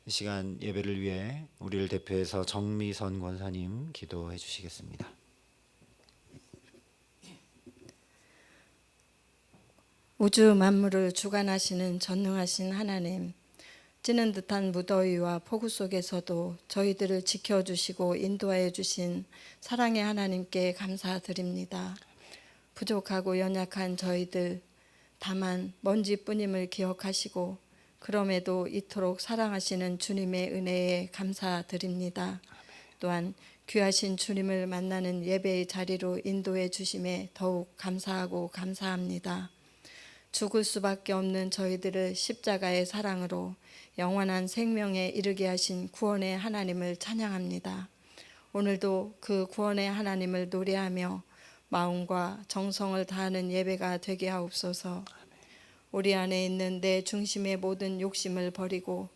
이 시간 예배를 위해 우리를 대표해서 정미선 권사님 기도해 주시겠습니다. 우주 만물을 주관하시는 전능하신 하나님, 찌는 듯한 무더위와 폭우 속에서도 저희들을 지켜주시고 인도하여 주신 사랑의 하나님께 감사드립니다. 부족하고 연약한 저희들, 다만 먼지뿐임을 기억하시고 그럼에도 이토록 사랑하시는 주님의 은혜에 감사드립니다. 또한 귀하신 주님을 만나는 예배의 자리로 인도해 주심에 더욱 감사하고 감사합니다. 죽을 수밖에 없는 저희들을 십자가의 사랑으로 영원한 생명에 이르게 하신 구원의 하나님을 찬양합니다. 오늘도 그 구원의 하나님을 노래하며 마음과 정성을 다하는 예배가 되게 하옵소서. 우리 안에 있는 내 중심의 모든 욕심을 버리고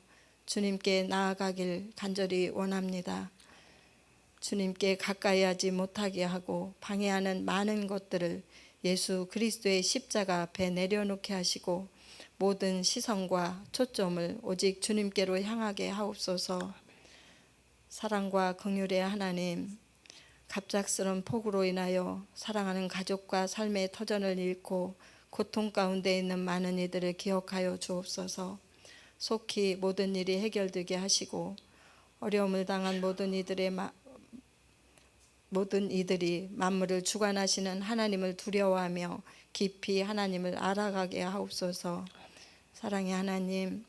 주님께 나아가길 간절히 원합니다. 주님께 가까이 하지 못하게 하고 방해하는 많은 것들을 예수 그리스도의 십자가 앞에 내려놓게 하시고 모든 시선과 초점을 오직 주님께로 향하게 하옵소서. 사랑과 긍휼의 하나님, 갑작스런 폭우로 인하여 사랑하는 가족과 삶의 터전을 잃고 고통 가운데 있는 많은 이들을 기억하여 주옵소서. 속히 모든 일이 해결되게 하시고 어려움을 당한 모든 이들이 만물을 주관하시는 하나님을 두려워하며 깊이 하나님을 알아가게 하옵소서. 사랑의 하나님,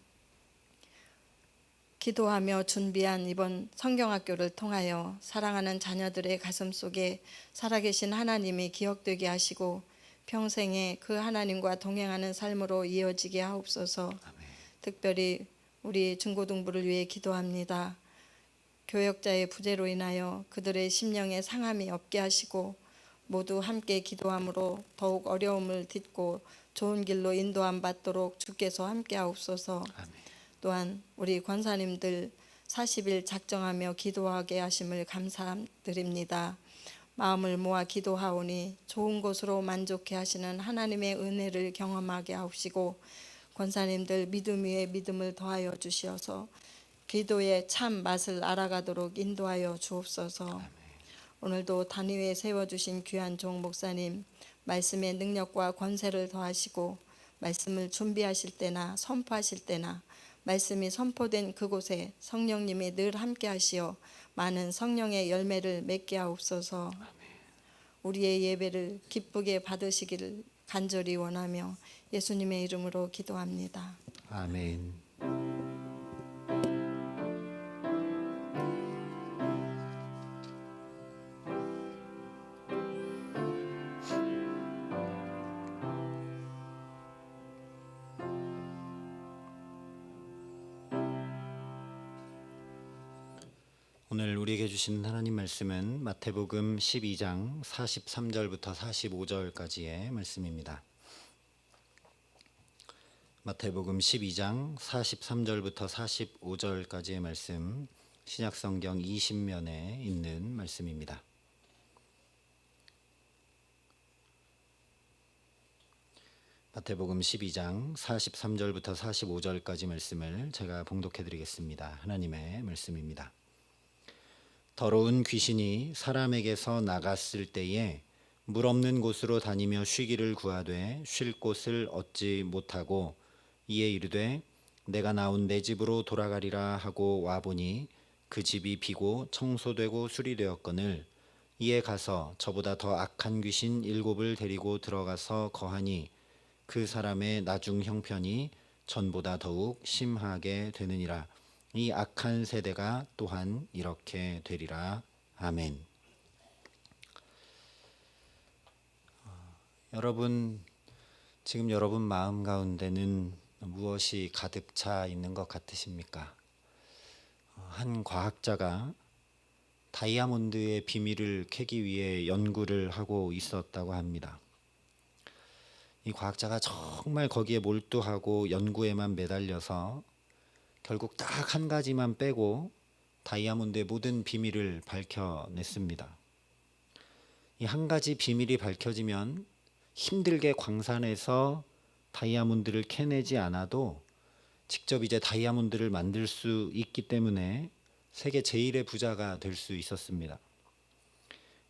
기도하며 준비한 이번 성경학교를 통하여 사랑하는 자녀들의 가슴 속에 살아계신 하나님이 기억되게 하시고 평생에 그 하나님과 동행하는 삶으로 이어지게 하옵소서. 특별히 우리 중고등부를 위해 기도합니다. 교역자의 부재로 인하여 그들의 심령에 상함이 없게 하시고 모두 함께 기도함으로 더욱 어려움을 딛고 좋은 길로 인도함 받도록 주께서 함께 하옵소서. 또한 우리 권사님들 40일 작정하며 기도하게 하심을 감사드립니다. 마음을 모아 기도하오니 좋은 것으로 만족해 하시는 하나님의 은혜를 경험하게 하옵시고 권사님들 믿음 위에 믿음을 더하여 주시어서 기도의 참 맛을 알아가도록 인도하여 주옵소서. 오늘도 단위에 세워주신 귀한 종 목사님, 말씀의 능력과 권세를 더하시고 말씀을 준비하실 때나 선포하실 때나 말씀이 선포된 그곳에 성령님이 늘 함께 하시어 많은 성령의 열매를 맺게 하옵소서. 우리의 예배를 기쁘게 받으시기를 간절히 원하며 예수님의 이름으로 기도합니다. 아멘. 오늘 우리에게 주신 하나님 말씀은 마태복음 12장 43절부터 45절까지의 말씀입니다. 마태복음 12장 43절부터 45절까지의 말씀, 신약성경 20면에 있는 말씀입니다. 마태복음 12장 43절부터 45절까지 말씀을 제가 봉독해 드리겠습니다. 하나님의 말씀입니다. 더러운 귀신이 사람에게서 나갔을 때에 물 없는 곳으로 다니며 쉬기를 구하되 쉴 곳을 얻지 못하고 이에 이르되 내가 나온 내 집으로 돌아가리라 하고 와보니 그 집이 비고 청소되고 수리되었거늘 이에 가서 저보다 더 악한 귀신 7을 데리고 들어가서 거하니 그 사람의 나중 형편이 전보다 더욱 심하게 되느니라. 이 악한 세대가 또한 이렇게 되리라. 아멘. 여러분, 지금 여러분 마음 가운데는 무엇이 가득 차 있는 것 같으십니까? 한 과학자가 다이아몬드의 비밀을 캐기 위해 연구를 하고 있었다고 합니다. 이 과학자가 정말 거기에 몰두하고 연구에만 매달려서 결국 딱 한 가지만 빼고 다이아몬드의 모든 비밀을 밝혀냈습니다. 이 한 가지 비밀이 밝혀지면 힘들게 광산에서 다이아몬드를 캐내지 않아도 직접 이제 다이아몬드를 만들 수 있기 때문에 세계 제일의 부자가 될 수 있었습니다.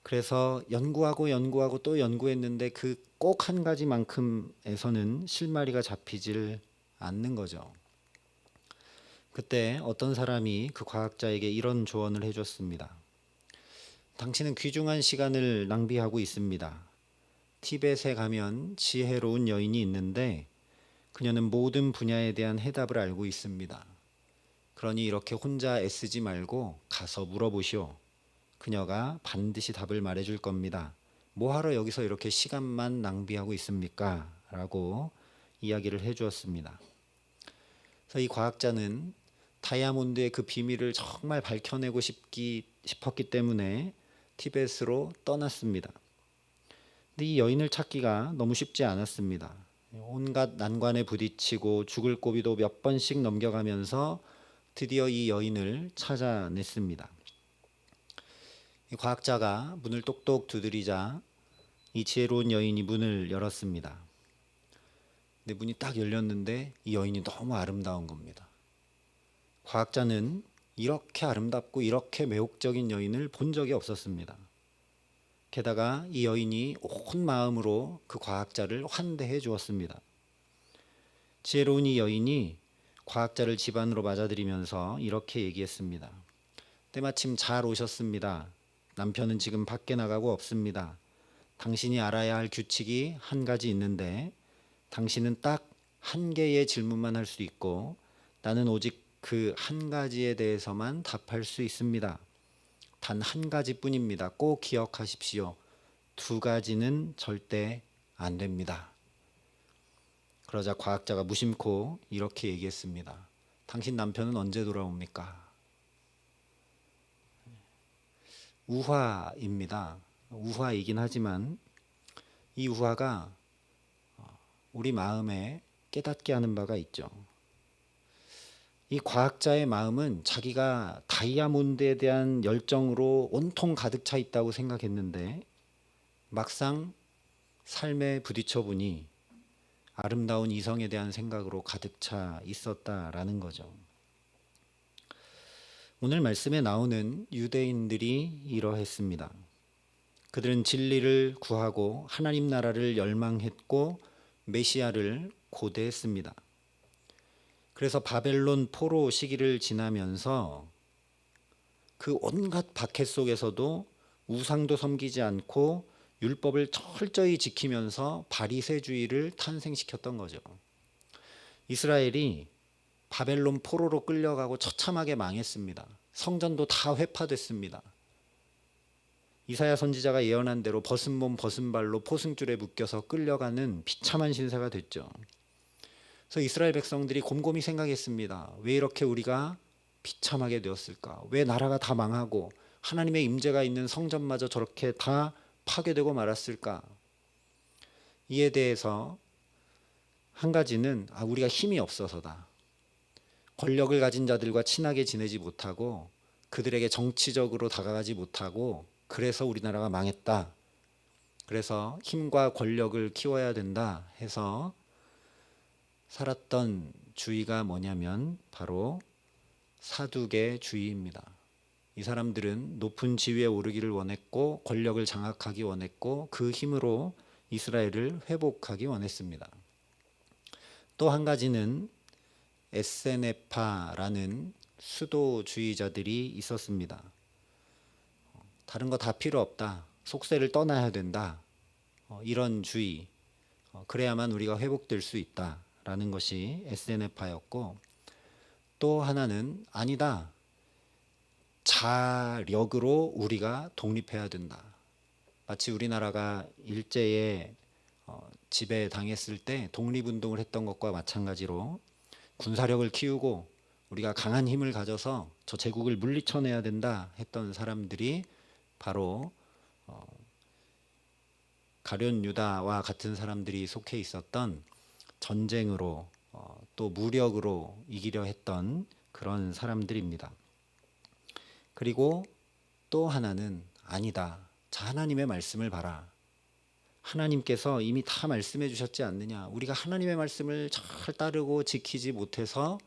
그래서 연구하고 또 연구했는데 그 꼭 한 가지만큼에서는 실마리가 잡히질 않는 거죠. 그때 어떤 사람이 그 과학자에게 이런 조언을 해줬습니다. 당신은 귀중한 시간을 낭비하고 있습니다. 티벳에 가면 지혜로운 여인이 있는데 그녀는 모든 분야에 대한 해답을 알고 있습니다. 그러니 이렇게 혼자 애쓰지 말고 가서 물어보시오. 그녀가 반드시 답을 말해줄 겁니다. 뭐하러 여기서 이렇게 시간만 낭비하고 있습니까? 라고 이야기를 해주었습니다. 그래서 이 과학자는 다이아몬드의 그 비밀을 정말 밝혀내고 싶었기 때문에 티벳으로 떠났습니다. 근데 이 여인을 찾기가 너무 쉽지 않았습니다. 온갖 난관에 부딪히고 죽을 고비도 몇 번씩 넘겨가면서 드디어 이 여인을 찾아냈습니다. 이 과학자가 문을 똑똑 두드리자 이 지혜로운 여인이 문을 열었습니다. 근데 문이 딱 열렸는데 이 여인이 너무 아름다운 겁니다. 과학자는 이렇게 아름답고 이렇게 매혹적인 여인을 본 적이 없었습니다. 게다가 이 여인이 온 마음으로 그 과학자를 환대해 주었습니다. 지혜로운 이 여인이 과학자를 집안으로 맞아들이면서 이렇게 얘기했습니다. 때마침 잘 오셨습니다. 남편은 지금 밖에 나가고 없습니다. 당신이 알아야 할 규칙이 한 가지 있는데 당신은 딱 한 개의 질문만 할 수 있고 나는 오직 그 한 가지에 대해서만 답할 수 있습니다. 단 한 가지뿐입니다. 꼭 기억하십시오. 두 가지는 절대 안 됩니다. 그러자 과학자가 무심코 이렇게 얘기했습니다. 당신 남편은 언제 돌아옵니까? 우화입니다. 우화이긴 하지만 이 우화가 우리 마음에 깨닫게 하는 바가 있죠. 이 과학자의 마음은 자기가 다이아몬드에 대한 열정으로 온통 가득 차 있다고 생각했는데 막상 삶에 부딪혀 보니 아름다운 이성에 대한 생각으로 가득 차 있었다라는 거죠. 오늘 말씀에 나오는 유대인들이 이러했습니다. 그들은 진리를 구하고 하나님 나라를 열망했고 메시아를 고대했습니다. 그래서 바벨론 포로 시기를 지나면서 그 온갖 박해 속에서도 우상도 섬기지 않고 율법을 철저히 지키면서 바리새주의를 탄생시켰던 거죠. 이스라엘이 바벨론 포로로 끌려가고 처참하게 망했습니다. 성전도 다 회파됐습니다. 이사야 선지자가 예언한 대로 벗은 몸 벗은 발로 포승줄에 묶여서 끌려가는 비참한 신세가 됐죠. 그래서 이스라엘 백성들이 곰곰이 생각했습니다. 왜 이렇게 우리가 비참하게 되었을까? 왜 나라가 다 망하고 하나님의 임재가 있는 성전마저 저렇게 다 파괴되고 말았을까? 이에 대해서 한 가지는 우리가 힘이 없어서다. 권력을 가진 자들과 친하게 지내지 못하고 그들에게 정치적으로 다가가지 못하고 그래서 우리나라가 망했다. 그래서 힘과 권력을 키워야 된다 해서 살았던 주의가 뭐냐면 바로 사두개주의입니다. 이 사람들은 높은 지위에 오르기를 원했고 권력을 장악하기 원했고 그 힘으로 이스라엘을 회복하기 원했습니다. 또 한 가지는 에세네파라는 수도주의자들이 있었습니다. 다른 거 다 필요 없다. 속세를 떠나야 된다. 이런 주의. 그래야만 우리가 회복될 수 있다라는 것이 에세네파였고 또 하나는 아니다. 자력으로 우리가 독립해야 된다. 마치 우리나라가 일제에 지배당했을 때 독립운동을 했던 것과 마찬가지로 군사력을 키우고 우리가 강한 힘을 가져서 저 제국을 물리쳐내야 된다 했던 사람들이 바로 가룟 유다와 같은 사람들이 속해 있었던 전쟁으로 또 무력으로 이기려 했던 그런 사람들입니다. 그리고 또 하나는 아니다. 자, 하나님의 말씀을 봐라. 하나님께서 이미 다 말씀해 주셨지 않느냐. 우리가 하나님의 말씀을 잘 따르고 지키지 못해서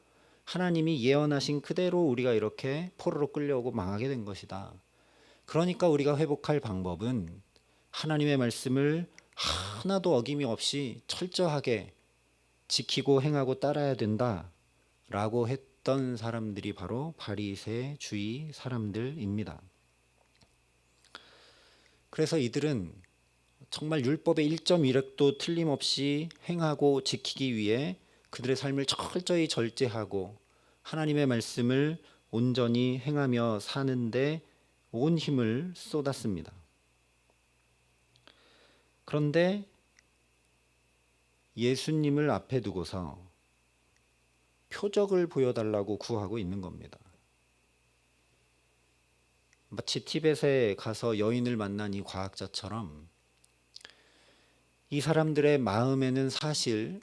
하나님이 예언하신 그대로 우리가 이렇게 포로로 끌려오고 망하게 된 것이다. 그러니까 우리가 회복할 방법은 하나님의 말씀을 하나도 어김이 없이 철저하게 지키고 행하고 따라야 된다라고 했던 사람들이 바로 바리새주의 사람들입니다. 그래서 이들은 정말 율법의 1.1획도 틀림없이 행하고 지키기 위해 그들의 삶을 철저히 절제하고 하나님의 말씀을 온전히 행하며 사는데 온 힘을 쏟았습니다. 그런데 예수님을 앞에 두고서 표적을 보여달라고 구하고 있는 겁니다. 마치 티벳에 가서 여인을 만난 이 과학자처럼 이 사람들의 마음에는 사실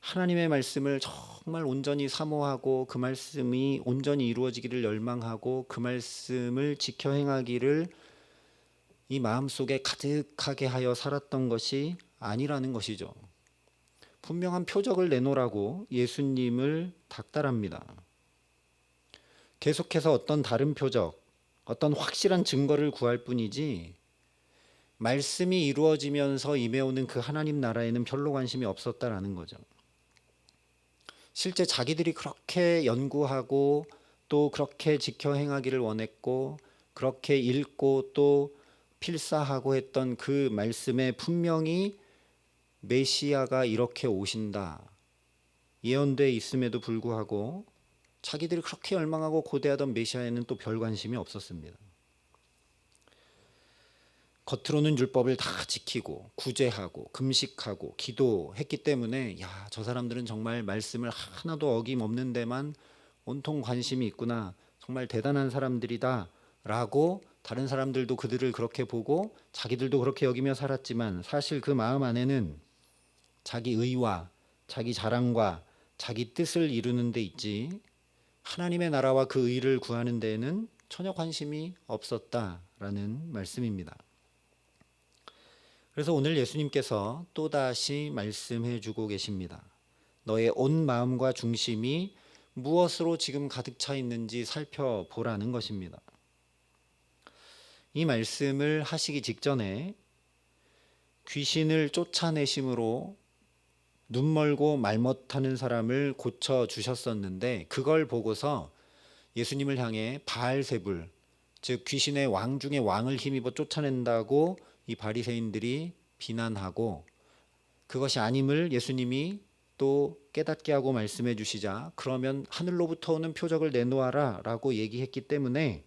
하나님의 말씀을 정말 온전히 사모하고 그 말씀이 온전히 이루어지기를 열망하고 그 말씀을 지켜 행하기를 이 마음속에 가득하게 하여 살았던 것이 아니라는 것이죠. 분명한 표적을 내놓으라고 예수님을 닥달합니다. 계속해서 어떤 다른 표적, 어떤 확실한 증거를 구할 뿐이지 말씀이 이루어지면서 임해오는 그 하나님 나라에는 별로 관심이 없었다라는 거죠. 실제 자기들이 그렇게 연구하고 또 그렇게 지켜 행하기를 원했고 그렇게 읽고 또 필사하고 했던 그 말씀에 분명히 메시아가 이렇게 오신다 예언돼 있음에도 불구하고 자기들이 그렇게 열망하고 고대하던 메시아에는 또 별 관심이 없었습니다. 겉으로는 율법을 다 지키고 구제하고 금식하고 기도했기 때문에 야, 저 사람들은 정말 말씀을 하나도 어김없는 데만 온통 관심이 있구나. 정말 대단한 사람들이다 라고 다른 사람들도 그들을 그렇게 보고 자기들도 그렇게 여기며 살았지만 사실 그 마음 안에는 자기 의와 자기 자랑과 자기 뜻을 이루는 데 있지 하나님의 나라와 그 의를 구하는 데에는 전혀 관심이 없었다라는 말씀입니다. 그래서 오늘 예수님께서 또다시 말씀해 주고 계십니다. 너의 온 마음과 중심이 무엇으로 지금 가득 차 있는지 살펴보라는 것입니다. 이 말씀을 하시기 직전에 귀신을 쫓아내심으로 눈 멀고 말 못하는 사람을 고쳐주셨었는데 그걸 보고서 예수님을 향해 바알세불, 즉 귀신의 왕 중에 왕을 힘입어 쫓아낸다고 이 바리새인들이 비난하고 그것이 아님을 예수님이 또 깨닫게 하고 말씀해 주시자 그러면 하늘로부터 오는 표적을 내놓아라 라고 얘기했기 때문에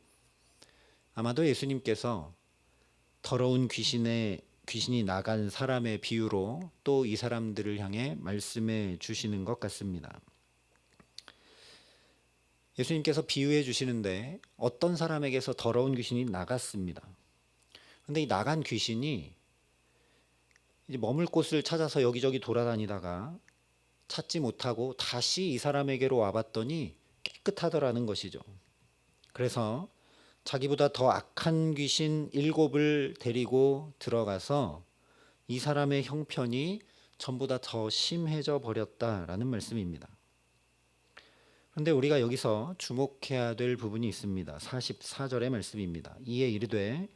아마도 예수님께서 더러운 귀신이 나간 사람의 비유로 또 이 사람들을 향해 말씀해 주시는 것 같습니다. 예수님께서 비유해 주시는데 어떤 사람에게서 더러운 귀신이 나갔습니다. 근데 이 나간 귀신이 이제 머물 곳을 찾아서 여기저기 돌아다니다가 찾지 못하고 다시 이 사람에게로 와봤더니 깨끗하더라는 것이죠. 그래서 자기보다 더 악한 귀신 7을 데리고 들어가서 이 사람의 형편이 전보다 더 심해져 버렸다라는 말씀입니다. 그런데 우리가 여기서 주목해야 될 부분이 있습니다. 44절의 말씀입니다. 이에 이르되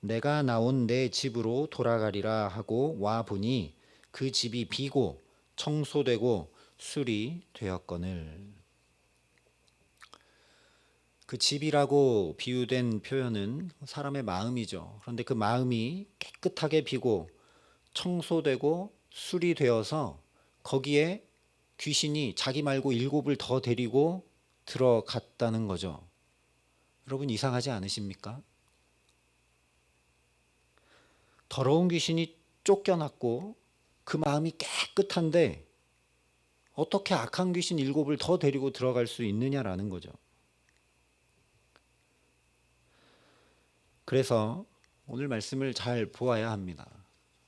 내가 나온 내 집으로 돌아가리라 하고 와 보니 그 집이 비고 청소되고 술이 되었거늘. 그 집이라고 비유된 표현은 사람의 마음이죠. 그런데 그 마음이 깨끗하게 비고 청소되고 술이 되어서 거기에 귀신이 자기 말고 7을 더 데리고 들어갔다는 거죠. 여러분 이상하지 않으십니까? 더러운 귀신이 쫓겨났고 그 마음이 깨끗한데 어떻게 악한 귀신 7을 더 데리고 들어갈 수 있느냐라는 거죠. 그래서 오늘 말씀을 잘 보아야 합니다.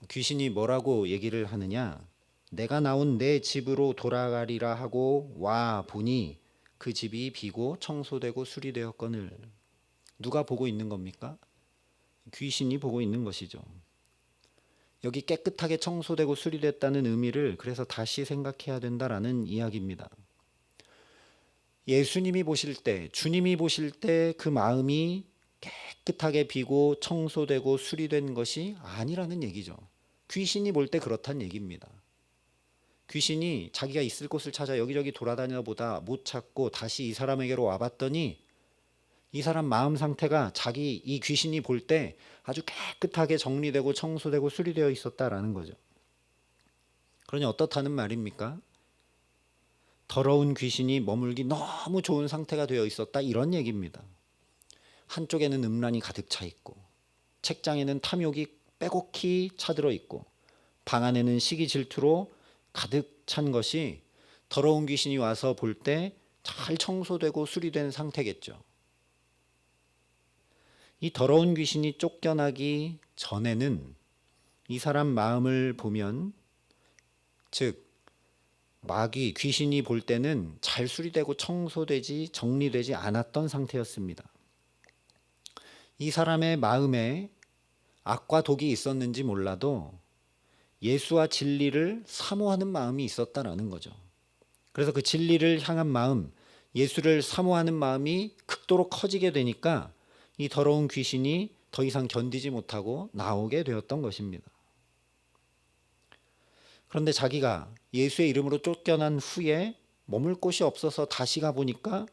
귀신이 뭐라고 얘기를 하느냐? 내가 나온 내 집으로 돌아가리라 하고 와 보니 그 집이 비고 청소되고 술이 되었거늘. 누가 보고 있는 겁니까? 귀신이 보고 있는 것이죠. 여기 깨끗하게 청소되고 수리됐다는 의미를 그래서 다시 생각해야 된다라는 이야기입니다. 예수님이 보실 때, 주님이 보실 때 그 마음이 깨끗하게 비고 청소되고 수리된 것이 아니라는 얘기죠. 귀신이 볼 때 그렇단 얘기입니다. 귀신이 자기가 있을 곳을 찾아 여기저기 돌아다니다 보다 못 찾고 다시 이 사람에게로 와봤더니 이 사람 마음 상태가 자기 이 귀신이 볼 때 아주 깨끗하게 정리되고 청소되고 수리되어 있었다라는 거죠. 그러니 어떻다는 말입니까? 더러운 귀신이 머물기 너무 좋은 상태가 되어 있었다, 이런 얘기입니다. 한쪽에는 음란이 가득 차 있고, 책장에는 탐욕이 빼곡히 차들어 있고, 방 안에는 시기 질투로 가득 찬 것이 더러운 귀신이 와서 볼 때 잘 청소되고 수리된 상태겠죠. 이 더러운 귀신이 쫓겨나기 전에는 이 사람 마음을 보면, 즉 마귀, 귀신이 볼 때는 잘 수리되고 청소되지 정리되지 않았던 상태였습니다. 이 사람의 마음에 악과 독이 있었는지 몰라도 예수와 진리를 사모하는 마음이 있었다라는 거죠. 그래서 그 진리를 향한 마음, 예수를 사모하는 마음이 극도로 커지게 되니까 이 더러운 귀신이 더 이상 견디지 못하고 나오게 되었던 것입니다. 그런데 자기가 예수의 이름으로 쫓겨난 후에 머물 곳이 없어서 다시 가보니까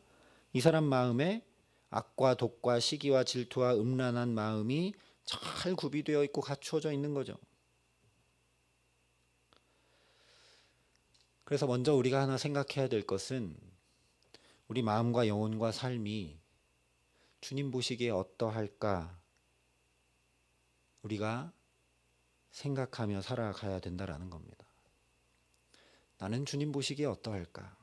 이 사람 마음에 악과 독과 시기와 질투와 음란한 마음이 잘 구비되어 있고 갖추어져 있는 거죠. 그래서 먼저 우리가 하나 생각해야 될 것은 우리 마음과 영혼과 삶이 주님 보시기에 어떠할까 우리가 생각하며 살아가야 된다라는 겁니다. 나는 주님 보시기에 어떠할까?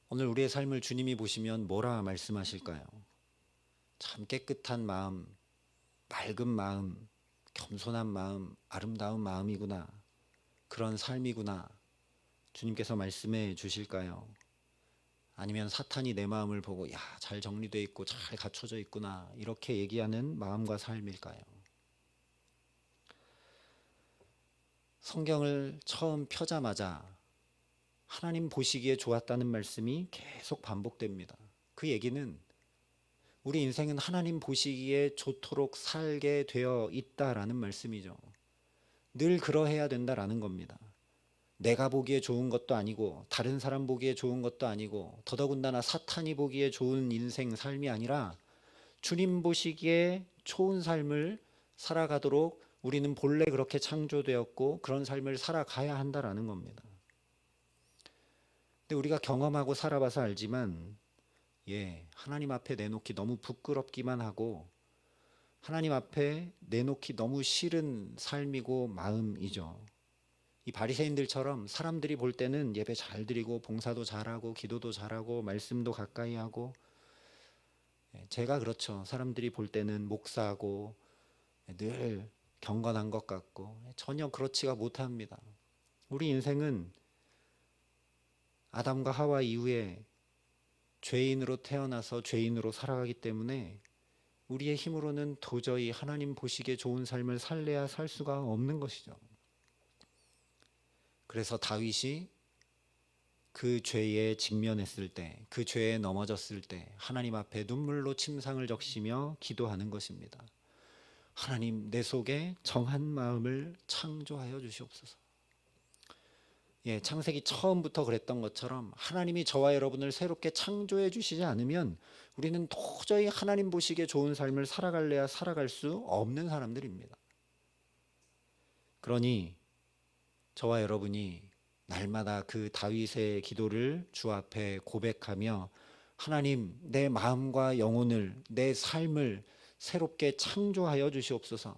오늘 우리의 삶을 주님이 보시면 뭐라 말씀하실까요? 참 깨끗한 마음, 맑은 마음, 겸손한 마음, 아름다운 마음이구나. 그런 삶이구나. 주님께서 말씀해 주실까요? 아니면 사탄이 내 마음을 보고 야, 잘 정리되어 있고 잘 갖춰져 있구나. 이렇게 얘기하는 마음과 삶일까요? 성경을 처음 펴자마자 하나님 보시기에 좋았다는 말씀이 계속 반복됩니다. 그 얘기는 우리 인생은 하나님 보시기에 좋도록 살게 되어 있다라는 말씀이죠. 늘 그러해야 된다라는 겁니다. 내가 보기에 좋은 것도 아니고 다른 사람 보기에 좋은 것도 아니고 더더군다나 사탄이 보기에 좋은 인생 삶이 아니라 주님 보시기에 좋은 삶을 살아가도록 우리는 본래 그렇게 창조되었고 그런 삶을 살아가야 한다라는 겁니다. 근데 우리가 경험하고 살아봐서 알지만 하나님 앞에 내놓기 너무 부끄럽기만 하고 하나님 앞에 내놓기 너무 싫은 삶이고 마음이죠. 이 바리새인들처럼 사람들이 볼 때는 예배 잘 드리고 봉사도 잘하고 기도도 잘하고 말씀도 가까이 하고, 제가 그렇죠. 사람들이 볼 때는 목사고 늘 경건한 것 같고 전혀 그렇지가 못합니다. 우리 인생은 아담과 하와 이후에 죄인으로 태어나서 죄인으로 살아가기 때문에 우리의 힘으로는 도저히 하나님 보시기에 좋은 삶을 살래야 살 수가 없는 것이죠. 그래서 다윗이 그 죄에 직면했을 때, 그 죄에 넘어졌을 때 하나님 앞에 눈물로 침상을 적시며 기도하는 것입니다. 하나님, 내 속에 정한 마음을 창조하여 주시옵소서. 창세기 처음부터 그랬던 것처럼 하나님이 저와 여러분을 새롭게 창조해 주시지 않으면 우리는 도저히 하나님 보시기에 좋은 삶을 살아갈래야 살아갈 수 없는 사람들입니다. 그러니 저와 여러분이 날마다 그 다윗의 기도를 주 앞에 고백하며 하나님, 내 마음과 영혼을, 내 삶을 새롭게 창조하여 주시옵소서.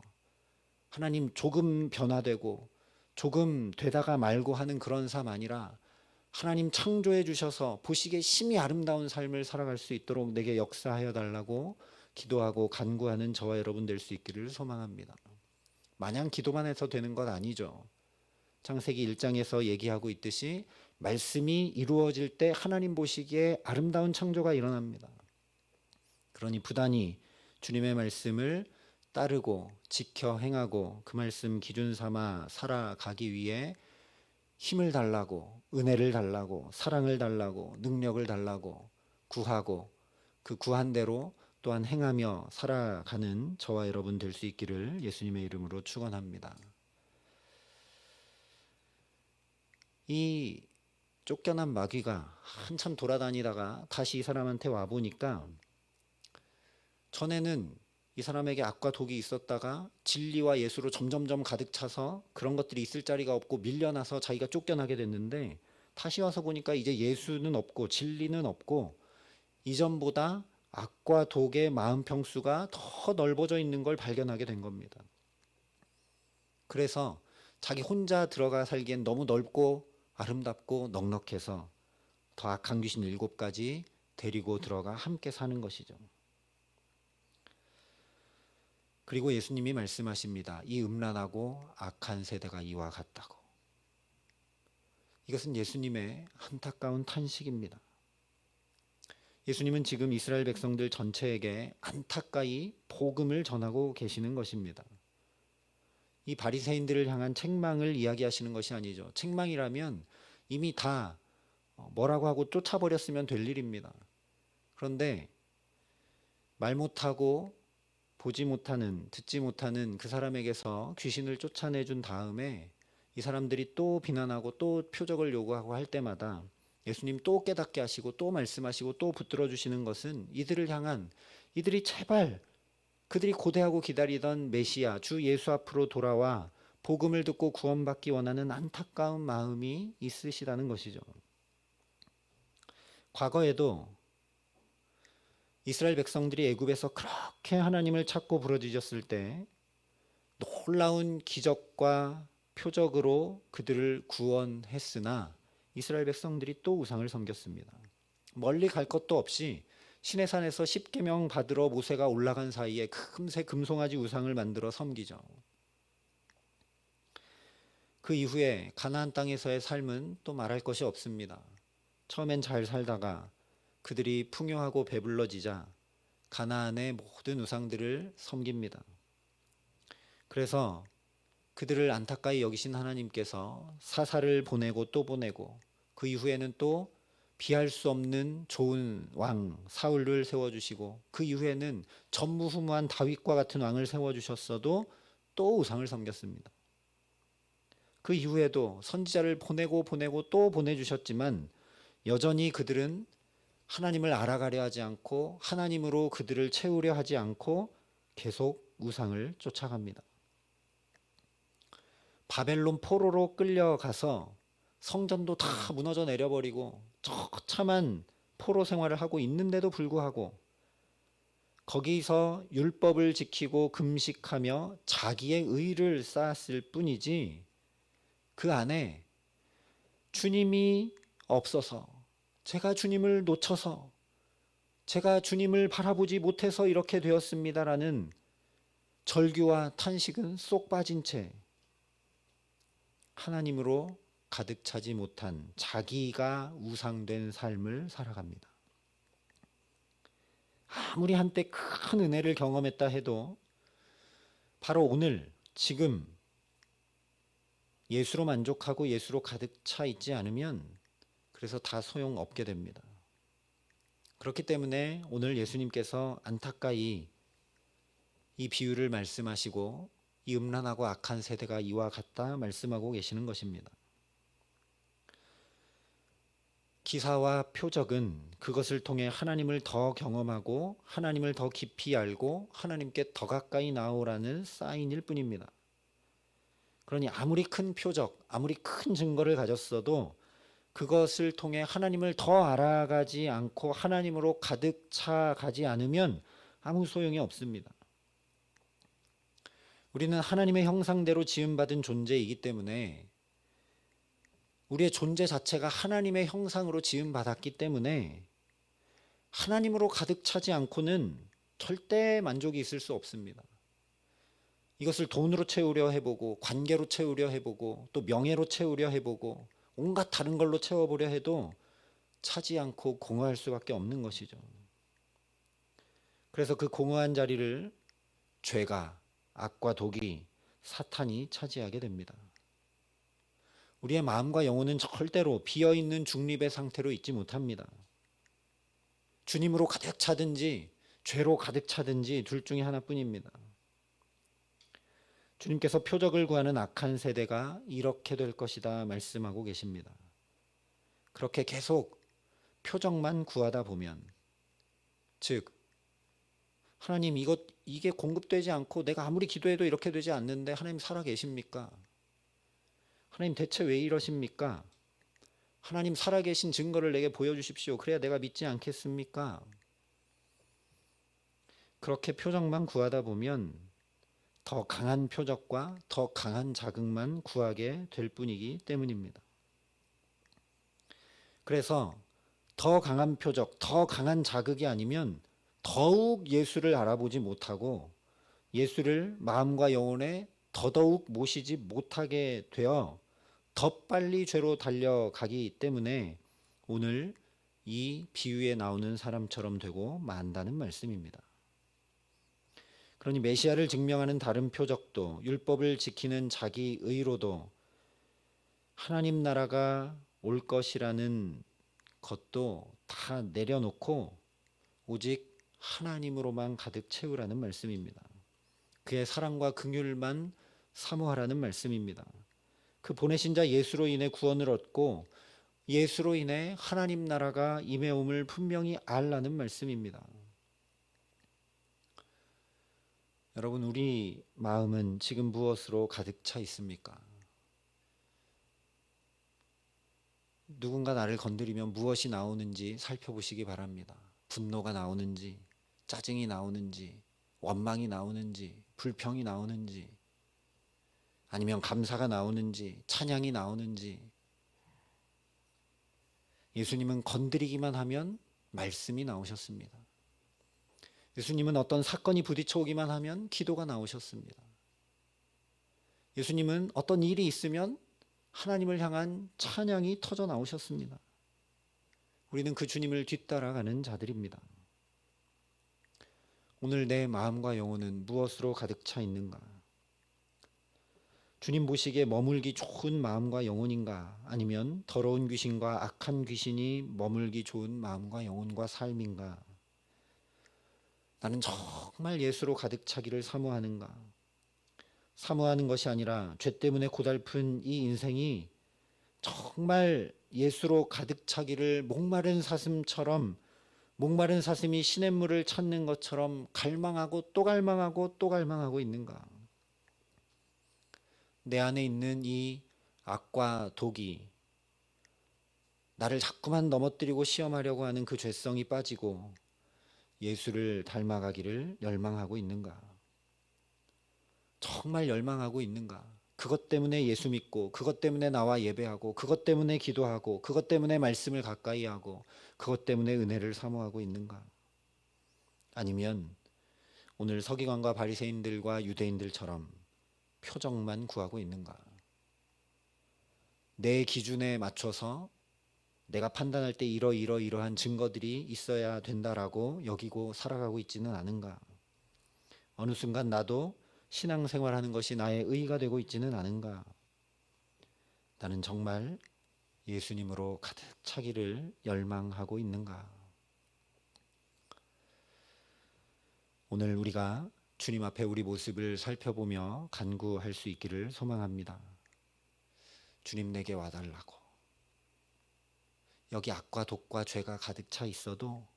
하나님, 조금 변화되고 조금 되다가 말고 하는 그런 삶 아니라 하나님 창조해 주셔서 보시기에 심히 아름다운 삶을 살아갈 수 있도록 내게 역사하여 달라고 기도하고 간구하는 저와 여러분 될 수 있기를 소망합니다. 마냥 기도만 해서 되는 것 아니죠. 창세기 1장에서 얘기하고 있듯이 말씀이 이루어질 때 하나님 보시기에 아름다운 창조가 일어납니다. 그러니 부단히 주님의 말씀을 따르고 지켜 행하고 그 말씀 기준 삼아 살아가기 위해 힘을 달라고, 은혜를 달라고, 사랑을 달라고, 능력을 달라고 구하고 그 구한 대로 또한 행하며 살아가는 저와 여러분 될 수 있기를 예수님의 이름으로 축원합니다. 이 쫓겨난 마귀가 한참 돌아다니다가 다시 이 사람한테 와 보니까 전에는 이 사람에게 악과 독이 있었다가 진리와 예수로 점점점 가득 차서 그런 것들이 있을 자리가 없고 밀려나서 자기가 쫓겨나게 됐는데 다시 와서 보니까 이제 예수는 없고 진리는 없고 이전보다 악과 독의 마음 평수가 더 넓어져 있는 걸 발견하게 된 겁니다. 그래서 자기 혼자 들어가 살기엔 너무 넓고 아름답고 넉넉해서 더 악한 귀신 7가지 데리고 들어가 함께 사는 것이죠. 그리고 예수님이 말씀하십니다. 이 음란하고 악한 세대가 이와 같다고. 이것은 예수님의 안타까운 탄식입니다. 예수님은 지금 이스라엘 백성들 전체에게 안타까이 복음을 전하고 계시는 것입니다. 이 바리새인들을 향한 책망을 이야기하시는 것이 아니죠. 책망이라면 이미 다 뭐라고 하고 쫓아버렸으면 될 일입니다. 그런데 말 못하고 보지 못하는, 듣지 못하는 그 사람에게서 귀신을 쫓아내준 다음에 이 사람들이 또 비난하고 또 표적을 요구하고 할 때마다 예수님 또 깨닫게 하시고 또 말씀하시고 또 붙들어 주시는 것은 이들을 향한, 이들이 제발 그들이 고대하고 기다리던 메시아 주 예수 앞으로 돌아와 복음을 듣고 구원받기 원하는 안타까운 마음이 있으시다는 것이죠. 과거에도 이스라엘 백성들이 애굽에서 그렇게 하나님을 찾고 부르짖었을 때 놀라운 기적과 표적으로 그들을 구원했으나 이스라엘 백성들이 또 우상을 섬겼습니다. 멀리 갈 것도 없이 시내산에서 십계명 받으러 모세가 올라간 사이에 금세 금송아지 우상을 만들어 섬기죠. 그 이후에 가나안 땅에서의 삶은 또 말할 것이 없습니다. 처음엔 잘 살다가 그들이 풍요하고 배불러지자 가나안의 모든 우상들을 섬깁니다. 그래서 그들을 안타까이 여기신 하나님께서 사사를 보내고 또 보내고 그 이후에는 또 비할 수 없는 좋은 왕 사울을 세워주시고 그 이후에는 전무후무한 다윗과 같은 왕을 세워주셨어도 또 우상을 섬겼습니다. 그 이후에도 선지자를 보내고 또 보내주셨지만 여전히 그들은 하나님을 알아가려 하지 않고 하나님으로 그들을 채우려 하지 않고 계속 우상을 쫓아갑니다. 바벨론 포로로 끌려가서 성전도 다 무너져 내려버리고 처참한 포로 생활을 하고 있는데도 불구하고 거기서 율법을 지키고 금식하며 자기의 의를 쌓았을 뿐이지 그 안에 주님이 없어서 제가 주님을 놓쳐서 제가 주님을 바라보지 못해서 이렇게 되었습니다라는 절규와 탄식은 쏙 빠진 채 하나님으로 가득 차지 못한 자기가 우상된 삶을 살아갑니다. 아무리 한때 큰 은혜를 경험했다 해도 바로 오늘 지금 예수로 만족하고 예수로 가득 차 있지 않으면 그래서 다 소용없게 됩니다. 그렇기 때문에 오늘 예수님께서 안타까이 이 비유를 말씀하시고 이 음란하고 악한 세대가 이와 같다 말씀하고 계시는 것입니다. 기사와 표적은 그것을 통해 하나님을 더 경험하고 하나님을 더 깊이 알고 하나님께 더 가까이 나오라는 사인일 뿐입니다. 그러니 아무리 큰 표적, 아무리 큰 증거를 가졌어도 그것을 통해 하나님을 더 알아가지 않고 하나님으로 가득 차가지 않으면 아무 소용이 없습니다. 우리는 하나님의 형상대로 지음받은 존재이기 때문에 우리의 존재 자체가 하나님의 형상으로 지음받았기 때문에 하나님으로 가득 차지 않고는 절대 만족이 있을 수 없습니다. 이것을 돈으로 채우려 해보고 관계로 채우려 해보고 또 명예로 채우려 해보고 온갖 다른 걸로 채워보려 해도 차지 않고 공허할 수밖에 없는 것이죠. 그래서 그 공허한 자리를 죄가, 악과 독이, 사탄이 차지하게 됩니다. 우리의 마음과 영혼은 절대로 비어있는 중립의 상태로 있지 못합니다. 주님으로 가득 차든지 죄로 가득 차든지 둘 중에 하나뿐입니다. 주님께서 표적을 구하는 악한 세대가 이렇게 될 것이다 말씀하고 계십니다. 그렇게 계속 표적만 구하다 보면, 즉 하나님 이게 공급되지 않고 내가 아무리 기도해도 이렇게 되지 않는데 하나님 살아 계십니까? 하나님 대체 왜 이러십니까? 하나님 살아계신 증거를 내게 보여주십시오. 그래야 내가 믿지 않겠습니까? 그렇게 표적만 구하다 보면 더 강한 표적과 더 강한 자극만 구하게 될 뿐이기 때문입니다. 그래서 더 강한 표적, 더 강한 자극이 아니면 더욱 예수를 알아보지 못하고 예수를 마음과 영혼에 더더욱 모시지 못하게 되어 더 빨리 죄로 달려가기 때문에 오늘 이 비유에 나오는 사람처럼 되고 만다는 말씀입니다. 그러니 메시아를 증명하는 다른 표적도, 율법을 지키는 자기 의로도, 하나님 나라가 올 것이라는 것도 다 내려놓고 오직 하나님으로만 가득 채우라는 말씀입니다. 그의 사랑과 긍휼만 사모하라는 말씀입니다. 그 보내신 자 예수로 인해 구원을 얻고 예수로 인해 하나님 나라가 임해옴을 분명히 알라는 말씀입니다. 여러분, 우리 마음은 지금 무엇으로 가득 차 있습니까? 누군가 나를 건드리면 무엇이 나오는지 살펴보시기 바랍니다. 분노가 나오는지, 짜증이 나오는지, 원망이 나오는지, 불평이 나오는지, 아니면 감사가 나오는지, 찬양이 나오는지. 예수님은 건드리기만 하면 말씀이 나오셨습니다. 예수님은 어떤 사건이 부딪혀 오기만 하면 기도가 나오셨습니다. 예수님은 어떤 일이 있으면 하나님을 향한 찬양이 터져 나오셨습니다. 우리는 그 주님을 뒤따라가는 자들입니다. 오늘 내 마음과 영혼은 무엇으로 가득 차 있는가? 주님 보시기에 머물기 좋은 마음과 영혼인가? 아니면 더러운 귀신과 악한 귀신이 머물기 좋은 마음과 영혼과 삶인가? 나는 정말 예수로 가득 차기를 사모하는가? 사모하는 것이 아니라 죄 때문에 고달픈 이 인생이 정말 예수로 가득 차기를 목마른 사슴처럼, 목마른 사슴이 시냇물을 찾는 것처럼 갈망하고 또 갈망하고 또 갈망하고 있는가? 내 안에 있는 이 악과 독이 나를 자꾸만 넘어뜨리고 시험하려고 하는 그 죄성이 빠지고 예수를 닮아가기를 열망하고 있는가? 정말 열망하고 있는가? 그것 때문에 예수 믿고, 그것 때문에 나와 예배하고, 그것 때문에 기도하고, 그것 때문에 말씀을 가까이 하고, 그것 때문에 은혜를 사모하고 있는가? 아니면 오늘 서기관과 바리새인들과 유대인들처럼 표적만 구하고 있는가? 내 기준에 맞춰서 내가 판단할 때 이러한 증거들이 있어야 된다라고 여기고 살아가고 있지는 않은가? 어느 순간 나도 신앙생활하는 것이 나의 의의가 되고 있지는 않은가? 나는 정말 예수님으로 가득 차기를 열망하고 있는가? 오늘 우리가 주님 앞에 우리 모습을 살펴보며 간구할 수 있기를 소망합니다. 주님, 내게 와달라고. 여기 악과 독과 죄가 가득 차 있어도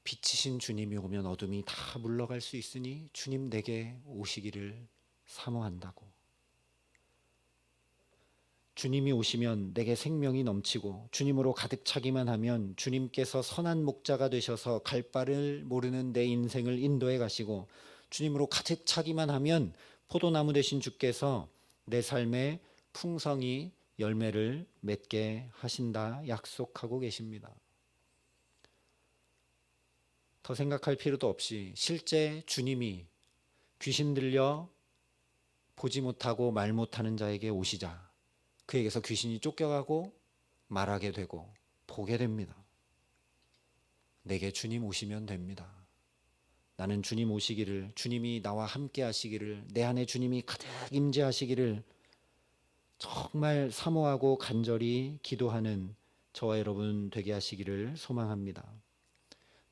빛이신 주님이 오면 어둠이 다 물러갈 수 있으니 주님 내게 오시기를 사모한다고. 주님이 오시면 내게 생명이 넘치고 주님으로 가득 차기만 하면 주님께서 선한 목자가 되셔서 갈 바를 모르는 내 인생을 인도해 가시고 주님으로 가득 차기만 하면 포도나무 되신 주께서 내 삶에 풍성히 열매를 맺게 하신다 약속하고 계십니다. 더 생각할 필요도 없이 실제 주님이 귀신 들려 보지 못하고 말 못하는 자에게 오시자 그에게서 귀신이 쫓겨가고 말하게 되고 보게 됩니다. 내게 주님 오시면 됩니다. 나는 주님 오시기를, 주님이 나와 함께 하시기를, 내 안에 주님이 가득 임재하시기를 정말 사모하고 간절히 기도하는 저와 여러분 되게 하시기를 소망합니다.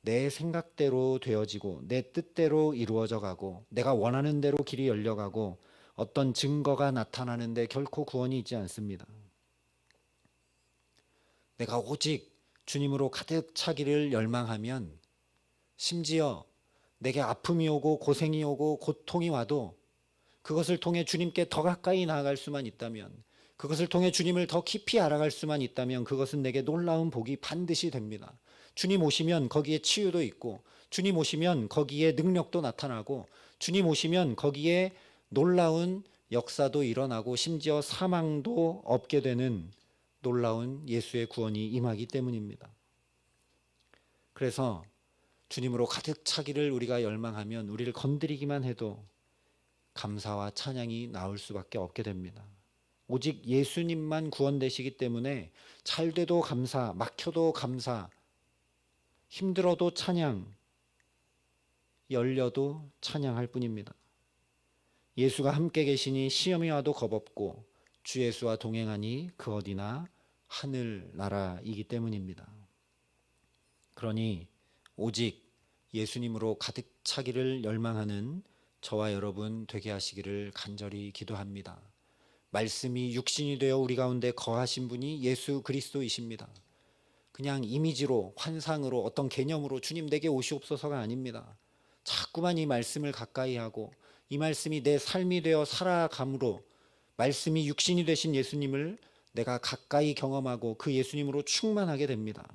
내 생각대로 되어지고 내 뜻대로 이루어져 가고 내가 원하는 대로 길이 열려가고 어떤 증거가 나타나는데 결코 구원이 있지 않습니다. 내가 오직 주님으로 가득 차기를 열망하면 심지어 내게 아픔이 오고 고생이 오고 고통이 와도 그것을 통해 주님께 더 가까이 나아갈 수만 있다면, 그것을 통해 주님을 더 깊이 알아갈 수만 있다면 그것은 내게 놀라운 복이 반드시 됩니다. 주님 오시면 거기에 치유도 있고, 주님 오시면 거기에 능력도 나타나고, 주님 오시면 거기에 놀라운 역사도 일어나고 심지어 사망도 없게 되는 놀라운 예수의 구원이 임하기 때문입니다. 그래서 주님으로 가득 차기를 우리가 열망하면 우리를 건드리기만 해도 감사와 찬양이 나올 수밖에 없게 됩니다. 오직 예수님만 구원되시기 때문에 잘 돼도 감사, 막혀도 감사, 힘들어도 찬양, 열려도 찬양할 뿐입니다. 예수가 함께 계시니 시험이 와도 겁없고 주 예수와 동행하니 그 어디나 하늘나라이기 때문입니다. 그러니 오직 예수님으로 가득 차기를 열망하는 저와 여러분 되게 하시기를 간절히 기도합니다. 말씀이 육신이 되어 우리 가운데 거하신 분이 예수 그리스도이십니다. 그냥 이미지로, 환상으로, 어떤 개념으로 주님 내게 오시옵소서가 아닙니다. 자꾸만 이 말씀을 가까이 하고 이 말씀이 내 삶이 되어 살아감으로 말씀이 육신이 되신 예수님을 내가 가까이 경험하고 그 예수님으로 충만하게 됩니다.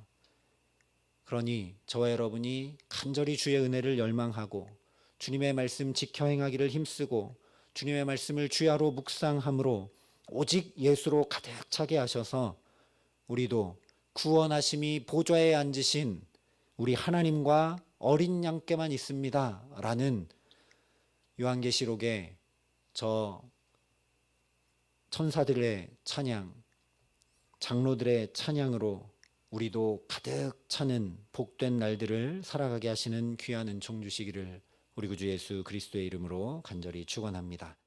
그러니 저와 여러분이 간절히 주의 은혜를 열망하고 주님의 말씀 지켜 행하기를 힘쓰고 주님의 말씀을 주야로 묵상함으로 오직 예수로 가득 차게 하셔서 우리도 구원하심이 보좌에 앉으신 우리 하나님과 어린 양께만 있습니다 라는 요한계시록의 저 천사들의 찬양, 장로들의 찬양으로 우리도 가득 차는 복된 날들을 살아가게 하시는 귀한 은총 주시기를 우리 구주 예수 그리스도의 이름으로 간절히 축원합니다.